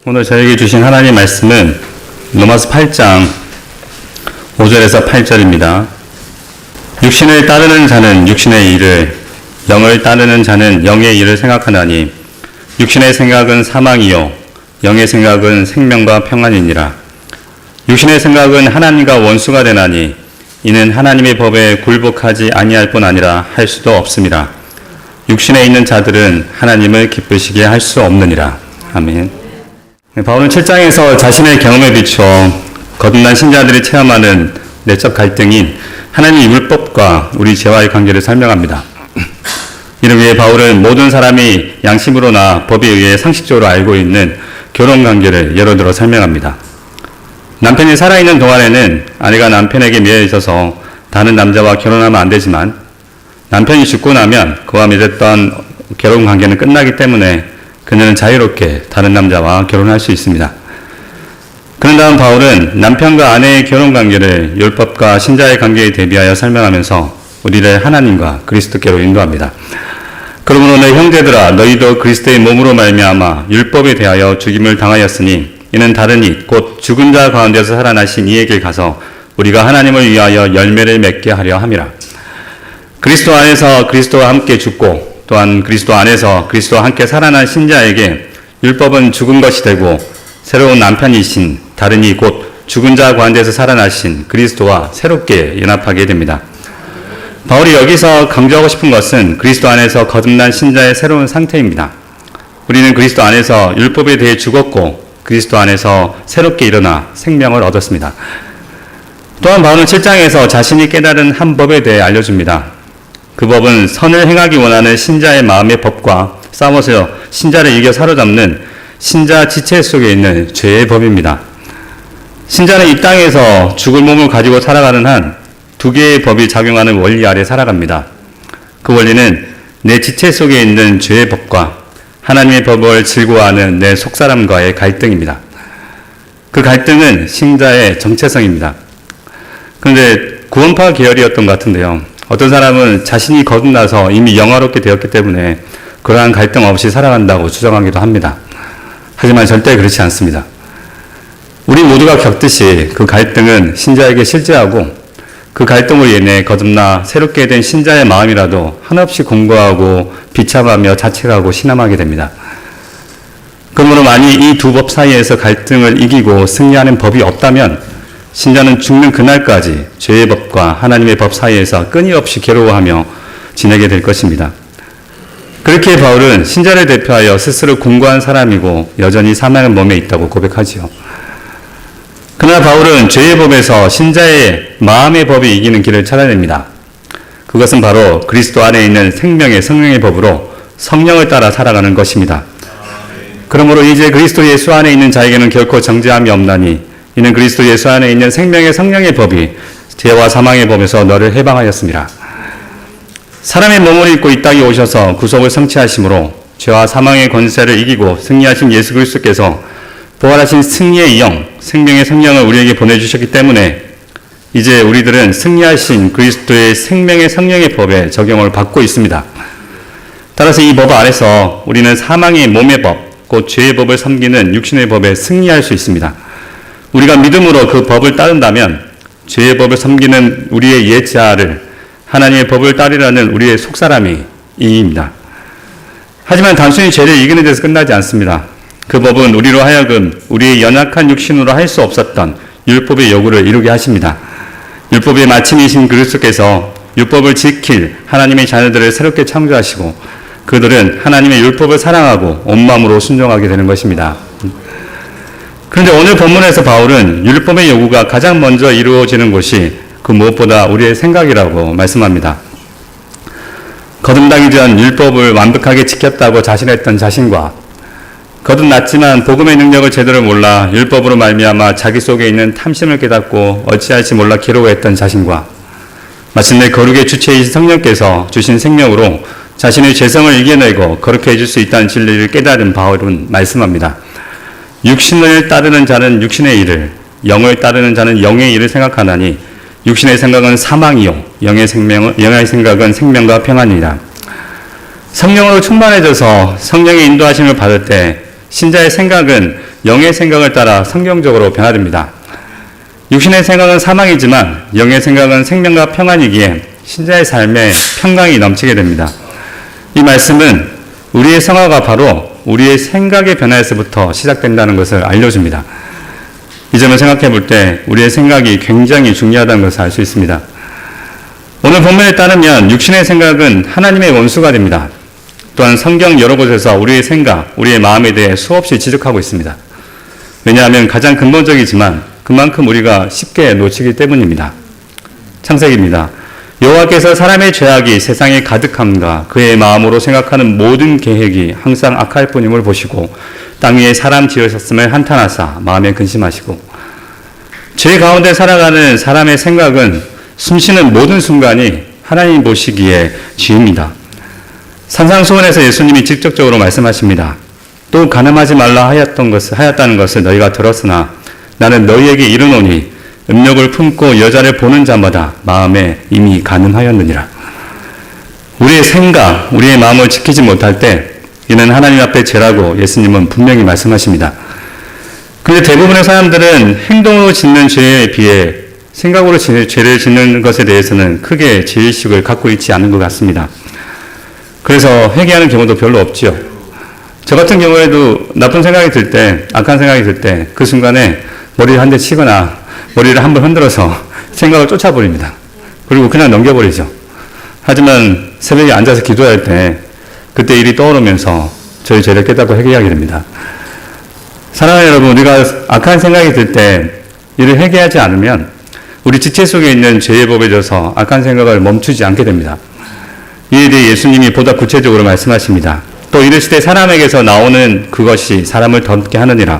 오늘 저에게 주신 하나님 말씀은 로마서 8장 5절에서 8절입니다. 육신을 따르는 자는 육신의 일을, 영을 따르는 자는 영의 일을 생각하나니 육신의 생각은 사망이요 영의 생각은 생명과 평안이니라. 육신의 생각은 하나님과 원수가 되나니 이는 하나님의 법에 굴복하지 아니할 뿐 아니라 할 수도 없음이라. 육신에 있는 자들은 하나님을 기쁘시게 할 수 없느니라. 아멘. 바울은 7장에서 자신의 경험에 비춰 거듭난 신자들이 체험하는 내적 갈등인 하나님의 율법과 우리 죄와의 관계를 설명합니다. 이를 위해 바울은 모든 사람이 양심으로나 법에 의해 상식적으로 알고 있는 결혼관계를 예로 들어 설명합니다. 남편이 살아있는 동안에는 아내가 남편에게 매여 있어서 다른 남자와 결혼하면 안 되지만 남편이 죽고 나면 그와 맺었던 결혼관계는 끝나기 때문에 그녀는 자유롭게 다른 남자와 결혼할 수 있습니다. 그런 다음 바울은 남편과 아내의 결혼관계를 율법과 신자의 관계에 대비하여 설명하면서 우리를 하나님과 그리스도께로 인도합니다. 그러므로 내 형제들아 너희도 그리스도의 몸으로 말미암아 율법에 대하여 죽임을 당하였으니 이는 다른 이 곧 죽은 자 가운데서 살아나신 이에게 가서 우리가 하나님을 위하여 열매를 맺게 하려 함이라. 그리스도 안에서 그리스도와 함께 죽고 또한 그리스도 안에서 그리스도와 함께 살아난 신자에게 율법은 죽은 것이 되고 새로운 남편이신 다른 이 곧 죽은 자 가운데서 살아나신 그리스도와 새롭게 연합하게 됩니다. 바울이 여기서 강조하고 싶은 것은 그리스도 안에서 거듭난 신자의 새로운 상태입니다. 우리는 그리스도 안에서 율법에 대해 죽었고 그리스도 안에서 새롭게 일어나 생명을 얻었습니다. 또한 바울은 7장에서 자신이 깨달은 한 법에 대해 알려줍니다. 그 법은 선을 행하기 원하는 신자의 마음의 법과 싸워서 신자를 이겨 사로잡는 신자 지체 속에 있는 죄의 법입니다. 신자는 이 땅에서 죽을 몸을 가지고 살아가는 한 두 개의 법이 작용하는 원리 아래 살아갑니다. 그 원리는 내 지체 속에 있는 죄의 법과 하나님의 법을 즐거워하는 내 속사람과의 갈등입니다. 그 갈등은 신자의 정체성입니다. 그런데 구원파 계열이었던 것 같은데요. 어떤 사람은 자신이 거듭나서 이미 영화롭게 되었기 때문에 그러한 갈등 없이 살아간다고 주장하기도 합니다. 하지만 절대 그렇지 않습니다. 우리 모두가 겪듯이 그 갈등은 신자에게 실제하고 그 갈등으로 인해 거듭나 새롭게 된 신자의 마음이라도 한없이 공고하고 비참하며 자책하고 신음하게 됩니다. 그러므로 만일 이 두 법 사이에서 갈등을 이기고 승리하는 법이 없다면 신자는 죽는 그날까지 죄의 법과 하나님의 법 사이에서 끊임없이 괴로워하며 지내게 될 것입니다. 그렇게 바울은 신자를 대표하여 스스로 공고한 사람이고 여전히 사망의 몸에 있다고 고백하지요. 그러나 바울은 죄의 법에서 신자의 마음의 법이 이기는 길을 찾아냅니다. 그것은 바로 그리스도 안에 있는 생명의 성령의 법으로 성령을 따라 살아가는 것입니다. 그러므로 이제 그리스도 예수 안에 있는 자에게는 결코 정죄함이 없나니 이는 그리스도 예수 안에 있는 생명의 성령의 법이 죄와 사망의 법에서 너를 해방하였습니다. 사람의 몸을 입고 이 땅에 오셔서 구속을 성취하심으로 죄와 사망의 권세를 이기고 승리하신 예수 그리스도께서 부활하신 승리의 영, 생명의 성령을 우리에게 보내주셨기 때문에 이제 우리들은 승리하신 그리스도의 생명의 성령의 법에 적용을 받고 있습니다. 따라서 이 법 아래서 우리는 사망의 몸의 법, 곧 죄의 법을 섬기는 육신의 법에 승리할 수 있습니다. 우리가 믿음으로 그 법을 따른다면 죄의 법을 섬기는 우리의 옛 자아를 하나님의 법을 따르려는 우리의 속사람이 이깁니다. 하지만 단순히 죄를 이기는 데서 끝나지 않습니다. 그 법은 우리로 하여금 우리의 연약한 육신으로 할 수 없었던 율법의 요구를 이루게 하십니다. 율법의 마침이신 그리스도께서 율법을 지킬 하나님의 자녀들을 새롭게 창조하시고 그들은 하나님의 율법을 사랑하고 온 마음으로 순종하게 되는 것입니다. 그런데 오늘 본문에서 바울은 율법의 요구가 가장 먼저 이루어지는 곳이 그 무엇보다 우리의 생각이라고 말씀합니다. 거듭나기 전 율법을 완벽하게 지켰다고 자신했던 자신과 거듭났지만 복음의 능력을 제대로 몰라 율법으로 말미암아 자기 속에 있는 탐심을 깨닫고 어찌할지 몰라 괴로워했던 자신과 마침내 거룩의 주체이신 성령께서 주신 생명으로 자신의 죄성을 이겨내고 거룩해 해줄 수 있다는 진리를 깨달은 바울은 말씀합니다. 육신을 따르는 자는 육신의 일을, 영을 따르는 자는 영의 일을 생각하나니 육신의 생각은 사망이요 영의 생각은 생명과 평안이라. 성령으로 충만해져서 성령의 인도하심을 받을 때 신자의 생각은 영의 생각을 따라 성경적으로 변화됩니다. 육신의 생각은 사망이지만 영의 생각은 생명과 평안이기에 신자의 삶에 평강이 넘치게 됩니다. 이 말씀은 우리의 성화가 바로 우리의 생각의 변화에서부터 시작된다는 것을 알려줍니다. 이 점을 생각해 볼 때 우리의 생각이 굉장히 중요하다는 것을 알 수 있습니다. 오늘 본문에 따르면 육신의 생각은 하나님의 원수가 됩니다. 또한 성경 여러 곳에서 우리의 생각, 우리의 마음에 대해 수없이 지적하고 있습니다. 왜냐하면 가장 근본적이지만 그만큼 우리가 쉽게 놓치기 때문입니다. 창세기입니다. 여호와께서 사람의 죄악이 세상에 가득함과 그의 마음으로 생각하는 모든 계획이 항상 악할 뿐임을 보시고 땅 위에 사람 지으셨음을 한탄하사 마음에 근심하시고 죄 가운데 살아가는 사람의 생각은 숨쉬는 모든 순간이 하나님 보시기에 죄입니다. 산상수훈에서 예수님이 직접적으로 말씀하십니다. 또 간음하지 말라 하였다는 것을 너희가 들었으나 나는 너희에게 이르노니 음욕을 품고 여자를 보는 자마다 마음에 이미 간음하였느니라. 우리의 생각, 우리의 마음을 지키지 못할 때 이는 하나님 앞에 죄라고 예수님은 분명히 말씀하십니다. 그런데 대부분의 사람들은 행동으로 짓는 죄에 비해 생각으로 죄를 짓는 것에 대해서는 크게 죄의식을 갖고 있지 않은 것 같습니다. 그래서 회개하는 경우도 별로 없지요. 저 같은 경우에도 나쁜 생각이 들 때, 악한 생각이 들 때 그 순간에 머리를 한 대 치거나 머리를 한번 흔들어서 생각을 쫓아버립니다. 그리고 그냥 넘겨버리죠. 하지만 새벽에 앉아서 기도할 때 그때 일이 떠오르면서 저희 죄를 깨닫고 회개하게 됩니다. 사랑하는 여러분, 우리가 악한 생각이 들 때 이를 회개하지 않으면 우리 지체 속에 있는 죄의 법에 져서 악한 생각을 멈추지 않게 됩니다. 이에 대해 예수님이 보다 구체적으로 말씀하십니다. 또 이르시되 사람에게서 나오는 그것이 사람을 더럽게 하느니라.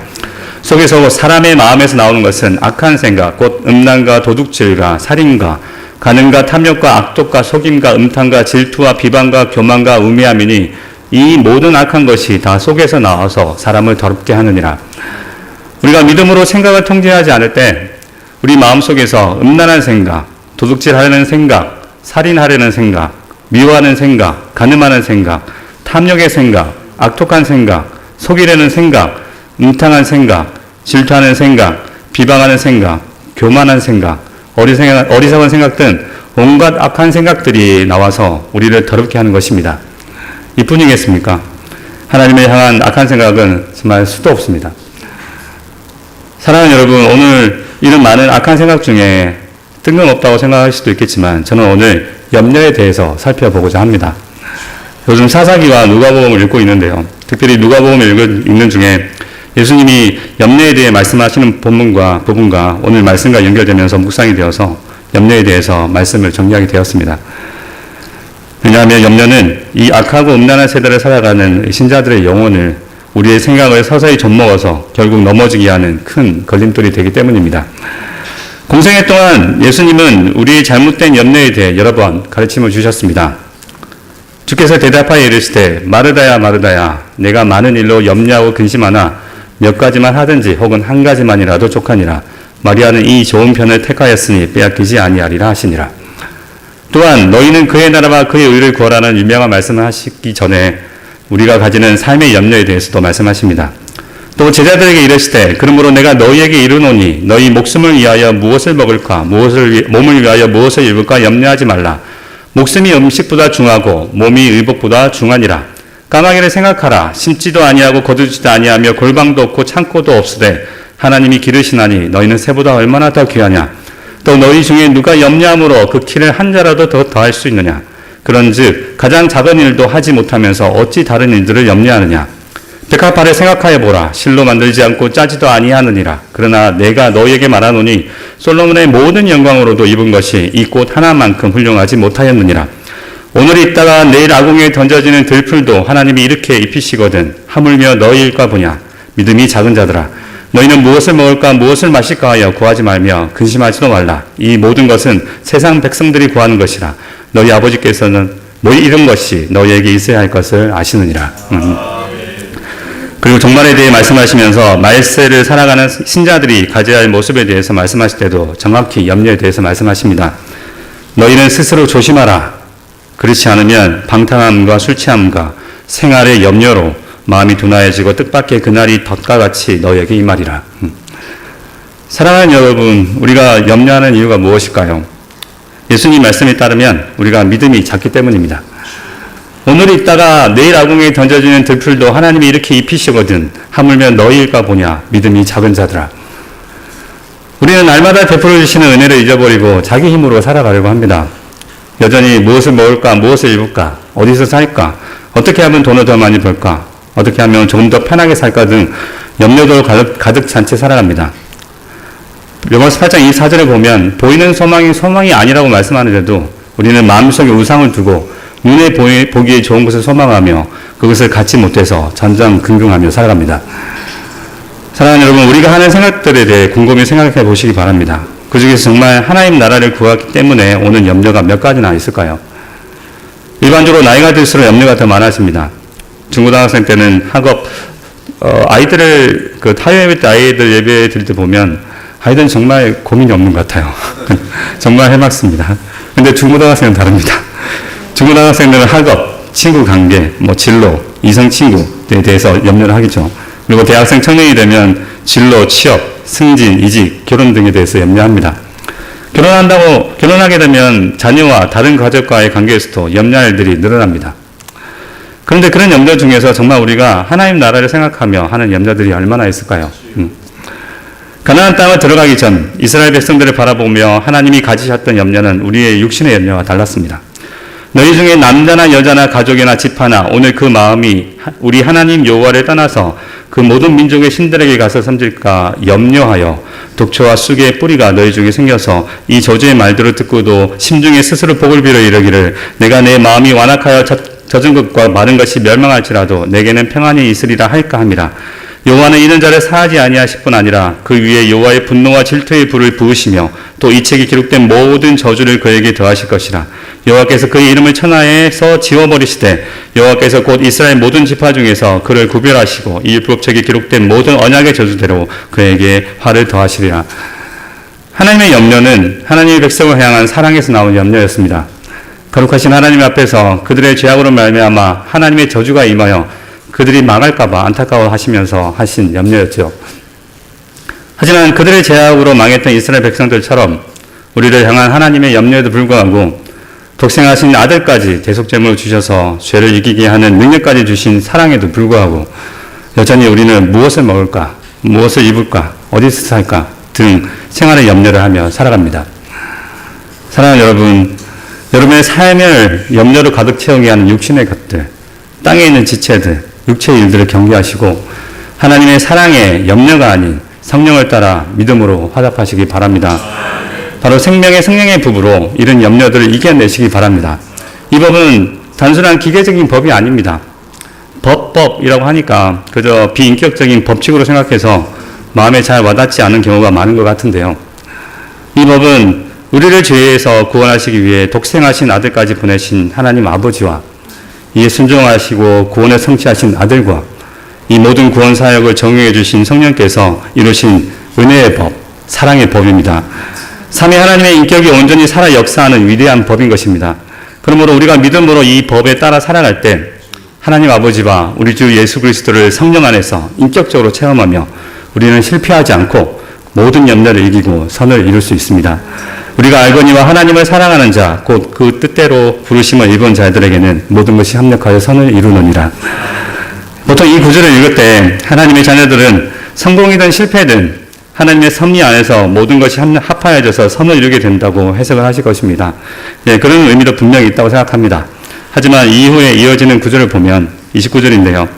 속에서 사람의 마음에서 나오는 것은 악한 생각, 곧 음란과 도둑질과 살인과 간음과 탐욕과 악독과 속임과 음탕과 질투와 비방과 교만과 우매함이니 이 모든 악한 것이 다 속에서 나와서 사람을 더럽게 하느니라. 우리가 믿음으로 생각을 통제하지 않을 때 우리 마음속에서 음란한 생각, 도둑질하려는 생각, 살인하려는 생각, 미워하는 생각, 간음하는 생각, 탐욕의 생각, 악독한 생각, 속이려는 생각, 음탕한 생각, 질투하는 생각, 비방하는 생각, 교만한 생각, 어리석은 생각 등 온갖 악한 생각들이 나와서 우리를 더럽게 하는 것입니다. 이뿐이겠습니까? 하나님을 향한 악한 생각은 정말 수도 없습니다. 사랑하는 여러분, 오늘 이런 많은 악한 생각 중에 뜬금없다고 생각할 수도 있겠지만 저는 오늘 염려에 대해서 살펴보고자 합니다. 요즘 사사기와 누가복음을 읽고 있는데요. 특별히 누가복음을 읽는 중에 예수님이 염려에 대해 말씀하시는 부분과 오늘 말씀과 연결되면서 묵상이 되어서 염려에 대해서 말씀을 정리하게 되었습니다. 왜냐하면 염려는 이 악하고 음란한 세대를 살아가는 신자들의 영혼을 우리의 생각을 서서히 좀먹어서 결국 넘어지게 하는 큰 걸림돌이 되기 때문입니다. 공생애 동안 예수님은 우리의 잘못된 염려에 대해 여러 번 가르침을 주셨습니다. 주께서 대답하여 이르시되 마르다야 마르다야 내가 많은 일로 염려하고 근심하나 몇 가지만 하든지 혹은 한 가지만이라도 족하니라. 마리아는 이 좋은 편을 택하였으니 빼앗기지 아니하리라 하시니라. 또한 너희는 그의 나라와 그의 의를 구하라는 유명한 말씀을 하시기 전에 우리가 가지는 삶의 염려에 대해서도 말씀하십니다. 또 제자들에게 이르시되 그러므로 내가 너희에게 이르노니 너희 목숨을 위하여 무엇을 먹을까 몸을 위하여 무엇을 입을까 염려하지 말라. 목숨이 음식보다 중하고 몸이 의복보다 중하니라. 까마귀를 생각하라. 심지도 아니하고 거두지도 아니하며 골방도 없고 창고도 없으되 하나님이 기르시나니 너희는 새보다 얼마나 더 귀하냐. 또 너희 중에 누가 염려함으로 그 키를 한 자라도 더 더할 수 있느냐. 그런즉 가장 작은 일도 하지 못하면서 어찌 다른 일들을 염려하느냐. 백합화를 생각하여 보라. 실로 만들지 않고 짜지도 아니하느니라. 그러나 내가 너희에게 말하노니 솔로몬의 모든 영광으로도 입은 것이 이 꽃 하나만큼 훌륭하지 못하였느니라. 오늘 있다가 내일 아궁이에 던져지는 들풀도 하나님이 이렇게 입히시거든 하물며 너희일까 보냐. 믿음이 작은 자들아. 너희는 무엇을 먹을까 무엇을 마실까 하여 구하지 말며 근심하지도 말라. 이 모든 것은 세상 백성들이 구하는 것이라. 너희 아버지께서는 이런 것이 너희에게 있어야 할 것을 아시느니라. 그리고 종말에 대해 말씀하시면서 말세를 살아가는 신자들이 가져야 할 모습에 대해서 말씀하실 때도 정확히 염려에 대해서 말씀하십니다. 너희는 스스로 조심하라. 그렇지 않으면 방탕함과 술 취함과 생활의 염려로 마음이 둔하여지고 뜻밖의 그날이 덫과 같이 너에게 임하리라. 사랑하는 여러분, 우리가 염려하는 이유가 무엇일까요? 예수님 말씀에 따르면 우리가 믿음이 작기 때문입니다. 오늘 있다가 내일 아궁이에 던져지는 들풀도 하나님이 이렇게 입히시거든 하물며 너희일까 보냐 믿음이 작은 자들아. 우리는 날마다 베풀어 주시는 은혜를 잊어버리고 자기 힘으로 살아가려고 합니다. 여전히 무엇을 먹을까, 무엇을 입을까, 어디서 살까, 어떻게 하면 돈을 더 많이 벌까, 어떻게 하면 조금 더 편하게 살까 등 염려도 가득 찬 채 살아갑니다. 로마서 8장 24절에 보면 보이는 소망이 아니라고 말씀하는데도 우리는 마음속에 우상을 두고 눈에 보기에 좋은 것을 소망하며 그것을 갖지 못해서 전전긍긍하며 살아갑니다. 사랑하는 여러분, 우리가 하는 생각들에 대해 곰곰이 생각해 보시기 바랍니다. 그 중에서 정말 하나님 나라를 구하기 때문에 오는 염려가 몇 가지나 있을까요? 일반적으로 나이가 들수록 염려가 더 많아집니다. 중고등학생 때는 학업, 아이들을, 타협 때 아이들 예배 드릴 때 보면 아이들은 정말 고민이 없는 것 같아요. 정말 해맑습니다. 근데 중고등학생은 다릅니다. 중고등학생들은 학업, 친구 관계, 진로, 이성 친구에 대해서 염려를 하겠죠. 그리고 대학생 청년이 되면 진로, 취업, 승진, 이직, 결혼 등에 대해서 염려합니다. 결혼하게 되면 자녀와 다른 가족과의 관계에서도 염려할 일들이 늘어납니다. 그런데 그런 염려 중에서 정말 우리가 하나님 나라를 생각하며 하는 염려들이 얼마나 있을까요? 가나안 땅을 들어가기 전 이스라엘 백성들을 바라보며 하나님이 가지셨던 염려는 우리의 육신의 염려와 달랐습니다. 너희 중에 남자나 여자나 가족이나 집하나 오늘 그 마음이 우리 하나님 여호와를 떠나서 그 모든 민족의 신들에게 가서 섬질까 염려하여 독초와 쑥의 뿌리가 너희 중에 생겨서 이 저주의 말들을 듣고도 심중에 스스로 복을 빌어 이르기를 내가 내 마음이 완악하여 젖은 것과 마른 것이 멸망할지라도 내게는 평안이 있으리라 할까 함이라. 여호와는 이런 자를 사하지 아니하실 뿐 아니라 그 위에 여호와의 분노와 질투의 불을 부으시며 또 이 책에 기록된 모든 저주를 그에게 더하실 것이라. 여호와께서 그의 이름을 천하에서 지워버리시되 여호와께서 곧 이스라엘 모든 지파 중에서 그를 구별하시고 이 율법책에 기록된 모든 언약의 저주대로 그에게 화를 더하시리라. 하나님의 염려는 하나님의 백성을 향한 사랑에서 나온 염려였습니다. 거룩하신 하나님 앞에서 그들의 죄악으로 말미암아 하나님의 저주가 임하여 그들이 망할까봐 안타까워하시면서 하신 염려였죠. 하지만 그들의 죄악으로 망했던 이스라엘 백성들처럼 우리를 향한 하나님의 염려에도 불구하고 독생하신 아들까지 대속제물을 주셔서 죄를 이기게 하는 능력까지 주신 사랑에도 불구하고 여전히 우리는 무엇을 먹을까, 무엇을 입을까, 어디서 살까 등 생활의 염려를 하며 살아갑니다. 사랑하는 여러분, 여러분의 삶을 염려로 가득 채우게 하는 육신의 것들, 땅에 있는 지체들, 육체의 일들을 경계하시고 하나님의 사랑에 염려가 아닌 성령을 따라 믿음으로 화답하시기 바랍니다. 바로 생명의 성령의 법으로 이런 염려들을 이겨내시기 바랍니다. 이 법은 단순한 기계적인 법이 아닙니다. 법이라고 하니까 그저 비인격적인 법칙으로 생각해서 마음에 잘 와닿지 않은 경우가 많은 것 같은데요. 이 법은 우리를 죄에서 구원하시기 위해 독생하신 아들까지 보내신 하나님 아버지와 이에 순종하시고 구원을 성취하신 아들과 이 모든 구원 사역을 정의해 주신 성령께서 이루신 은혜의 법, 사랑의 법입니다. 삼위 하나님의 인격이 온전히 살아 역사하는 위대한 법인 것입니다. 그러므로 우리가 믿음으로 이 법에 따라 살아갈 때 하나님 아버지와 우리 주 예수 그리스도를 성령 안에서 인격적으로 체험하며 우리는 실패하지 않고 모든 염려를 이기고 선을 이룰 수 있습니다. 우리가 알거니와 하나님을 사랑하는 자, 곧 그 뜻대로 부르심을 입은 자들에게는 모든 것이 합력하여 선을 이루느니라. 보통 이 구절을 읽을 때 하나님의 자녀들은 성공이든 실패든 하나님의 섭리 안에서 모든 것이 합하여져서 선을 이루게 된다고 해석을 하실 것입니다. 네, 그런 의미도 분명히 있다고 생각합니다. 하지만 이후에 이어지는 구절을 보면 29절인데요.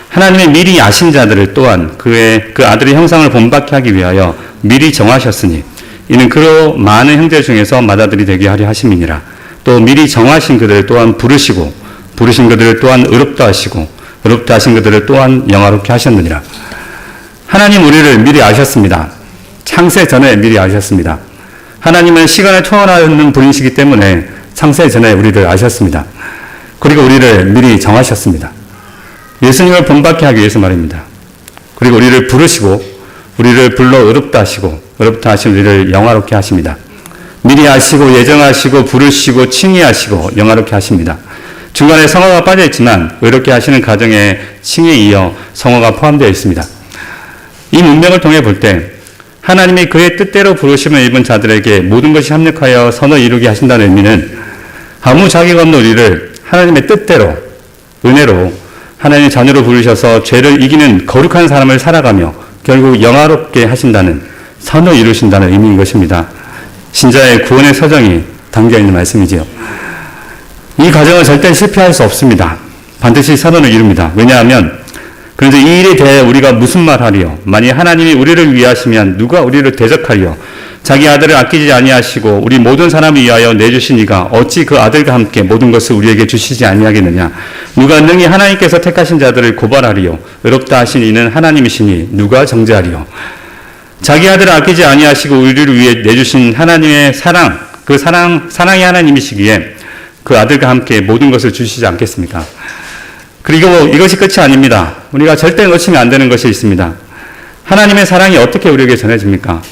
하나님의 미리 아신 자들을 또한 그 아들의 형상을 본받게 하기 위하여 미리 정하셨으니 이는 그로 많은 형제 중에서 맏아들이 되게 하려 하심이니라. 또 미리 정하신 그들을 또한 부르시고 부르신 그들을 또한 의롭다 하시고 의롭다 하신 그들을 또한 영화롭게 하셨느니라. 하나님 우리를 미리 아셨습니다. 창세 전에 미리 아셨습니다. 하나님은 시간을 초월하는 분이시기 때문에 창세 전에 우리를 아셨습니다. 그리고 우리를 미리 정하셨습니다. 예수님을 본받게 하기 위해서 말입니다. 그리고 우리를 부르시고 우리를 불러 의롭다 하시고 의롭다 하신 우리를 영화롭게 하십니다. 미리 아시고 예정하시고 부르시고 칭의하시고 영화롭게 하십니다. 중간에 성화가 빠져 있지만 의롭게 하시는 가정의 칭에 이어 성화가 포함되어 있습니다. 이 문맥을 통해 볼 때 하나님이 그의 뜻대로 부르심을 입은 자들에게 모든 것이 합력하여 선을 이루게 하신다는 의미는 아무 자격 없는 우리를 하나님의 뜻대로 은혜로 하나님의 자녀로 부르셔서 죄를 이기는 거룩한 삶을 살아가며 결국 영화롭게 하신다는 선을 이루신다는 의미인 것입니다. 신자의 구원의 서정이 담겨있는 말씀이지요. 이 과정은 절대 실패할 수 없습니다. 반드시 선언을 이룹니다. 왜냐하면 그런데 이 일에 대해 우리가 무슨 말 하리요? 만일 하나님이 우리를 위하시면 누가 우리를 대적하리요? 자기 아들을 아끼지 아니하시고 우리 모든 사람을 위하여 내주신 이가 어찌 그 아들과 함께 모든 것을 우리에게 주시지 아니하겠느냐? 누가 능히 하나님께서 택하신 자들을 고발하리요? 의롭다 하신 이는 하나님이시니 누가 정죄하리요? 자기 아들을 아끼지 아니하시고 우리를 위해 내주신 하나님의 사랑, 그 사랑이 하나님이시기에 그 아들과 함께 모든 것을 주시지 않겠습니까? 그리고 이것이 끝이 아닙니다. 우리가 절대 놓치면 안 되는 것이 있습니다. 하나님의 사랑이 어떻게 우리에게 전해집니까?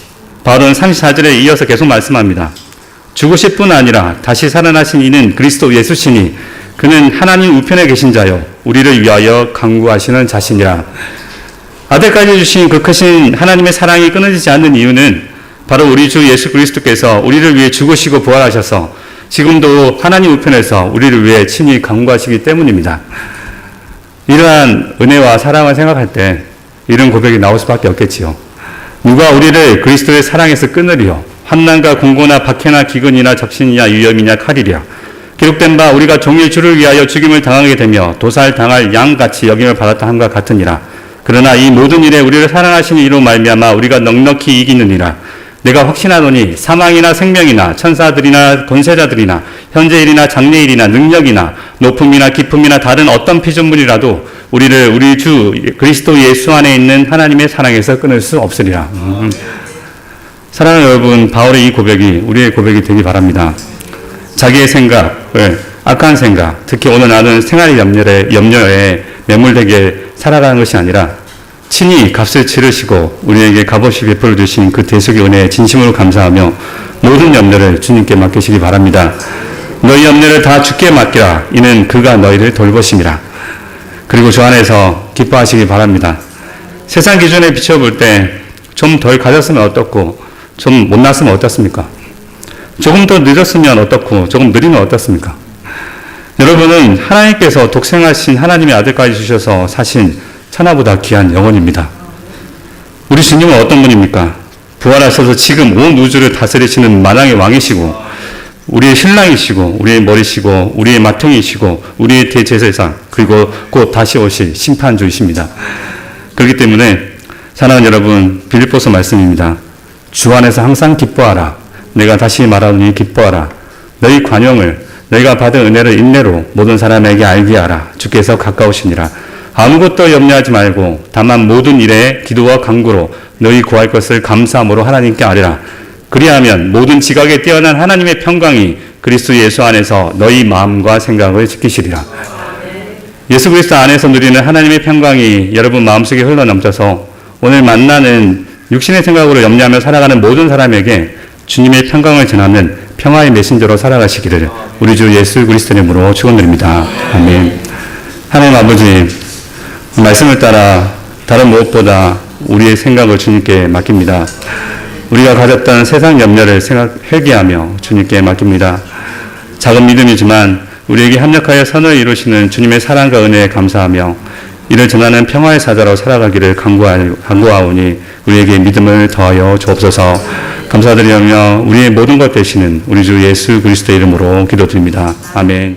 바울은 34절에 이어서 계속 말씀합니다. 죽으실 뿐 아니라 다시 살아나신 이는 그리스도 예수시니 그는 하나님 우편에 계신 자요 우리를 위하여 간구하시는 자신이라. 아들까지 주신 그 크신 하나님의 사랑이 끊어지지 않는 이유는 바로 우리 주 예수 그리스도께서 우리를 위해 죽으시고 부활하셔서 지금도 하나님 우편에서 우리를 위해 친히 간구하시기 때문입니다. 이러한 은혜와 사랑을 생각할 때 이런 고백이 나올 수밖에 없겠지요. 누가 우리를 그리스도의 사랑에서 끊으리요? 환난과 공고나 박해나 기근이나 적신이냐 위험이냐 칼이랴. 기록된 바 우리가 종일 주를 위하여 죽임을 당하게 되며 도살당할 양같이 여김을 받았다 함과 같으니라. 그러나 이 모든 일에 우리를 사랑하시는 이로 말미암아 우리가 넉넉히 이기느니라. 내가 확신하노니 사망이나 생명이나 천사들이나 권세자들이나 현재일이나 장래일이나 능력이나 높음이나 깊음이나 다른 어떤 피조물이라도 우리를 우리 주 그리스도 예수 안에 있는 하나님의 사랑에서 끊을 수 없으리라. 사랑하는 여러분, 바울의 이 고백이 우리의 고백이 되기 바랍니다. 자기의 생각을 악한 생각, 특히 오늘 나는 생활의 염려에 매몰되게 살아가는 것이 아니라 친히 값을 치르시고 우리에게 값없이 베풀어 주신 그 대속의 은혜에 진심으로 감사하며 모든 염려를 주님께 맡기시기 바랍니다. 너희 염려를 다 주께 맡기라. 이는 그가 너희를 돌보심이라. 그리고 주 안에서 기뻐하시기 바랍니다. 세상 기준에 비춰볼 때 좀 덜 가졌으면 어떻고 좀 못났으면 어떻습니까? 조금 더 늦었으면 어떻고 조금 느리면 어떻습니까? 여러분은 하나님께서 독생하신 하나님의 아들까지 주셔서 사신 천하보다 귀한 영혼입니다. 우리 주님은 어떤 분입니까? 부활하셔서 지금 온 우주를 다스리시는 만왕의 왕이시고 우리의 신랑이시고 우리의 머리시고 우리의 마통이시고 우리의 대제사장 그리고 곧 다시 오실 심판주이십니다. 그렇기 때문에 사랑하는 여러분, 빌립보서 말씀입니다. 주 안에서 항상 기뻐하라. 내가 다시 말하노니 기뻐하라. 너희 관용을 너희가 받은 은혜를 인내로 모든 사람에게 알게 하라. 주께서 가까우시니라. 아무것도 염려하지 말고 다만 모든 일에 기도와 간구로 너희 구할 것을 감사함으로 하나님께 아뢰라. 그리하면 모든 지각에 뛰어난 하나님의 평강이 그리스도 예수 안에서 너희 마음과 생각을 지키시리라. 예수 그리스도 안에서 누리는 하나님의 평강이 여러분 마음속에 흘러넘쳐서 오늘 만나는 육신의 생각으로 염려하며 살아가는 모든 사람에게 주님의 평강을 전하는 평화의 메신저로 살아가시기를 우리 주 예수 그리스도 이름으로 축원드립니다. 아멘. 하나님 아버지, 말씀을 따라 다른 무엇보다 우리의 생각을 주님께 맡깁니다. 우리가 가졌던 세상 염려를 회개하며 주님께 맡깁니다. 작은 믿음이지만 우리에게 합력하여 선을 이루시는 주님의 사랑과 은혜에 감사하며 이를 전하는 평화의 사자로 살아가기를 간구하오니 우리에게 믿음을 더하여 주옵소서. 감사드리며 우리의 모든 것 되시는 우리 주 예수 그리스도 이름으로 기도드립니다. 아멘.